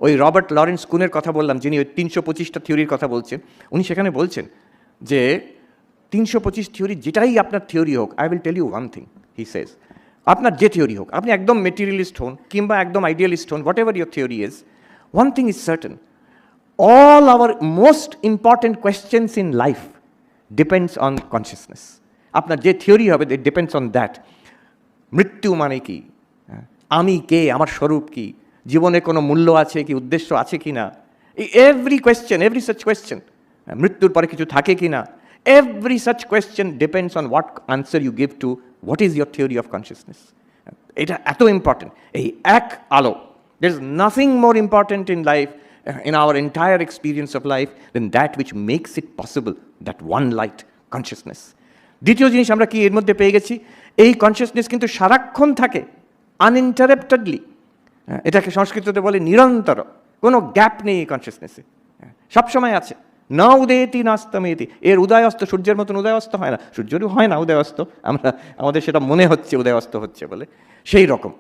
ওই Robert Lawrence কুনের কথা বললাম, যিনি ওই 325টা থিওরির কথা বলছেন, উনি সেখানে বলছেন যে 325 থিওরি যেটাই আপনার থিওরি হোক, I will tell you one thing, he says, আপনার যে থিওরি হোক, আপনি একদম মেটেরিয়ালিস্ট হন কিংবা একদম আইডিয়ালিস্ট হন, what ever your theory is, one thing is certain, all our most important questions in life depends on consciousness. আপনার যে থিওরি হবে, it depends on that. মৃত্যু মানে কি, আমি কে, আমার স্বরূপ কি, জীবনে কোনো মূল্য আছে কি, উদ্দেশ্য আছে কি না, every question, every such question, মৃত্যুর পরে কিছু থাকে কি না, every such question depends on what answer you give to what is your theory of consciousness. এটা এত ইম্পর্টেন্ট, এই এক আলো, there is nothing more important in life, in our entire experience of life, than that which makes it possible, that one light, consciousness. দ্বিতীয় জিনিস আমরা কি এর মধ্যে পেয়ে গেছি, এই কনসিয়াসনেস কিন্তু সারাক্ষণ থাকে, আনইন্টারাপ্টেডলি, এটাকে সংস্কৃততে বলে নিরন্তর, কোনো গ্যাপ নেই এই কনসিয়াসনেসে, সবসময় আছে। না উদয়তি নাস্তমেতি, এর উদয় অস্ত সূর্যের মতন উদয় অস্ত হয় না, সূর্যেরও হয় না উদয় অস্ত, আমাদের সেটা মনে হচ্ছে উদয় অস্ত হচ্ছে বলে, সেই রকম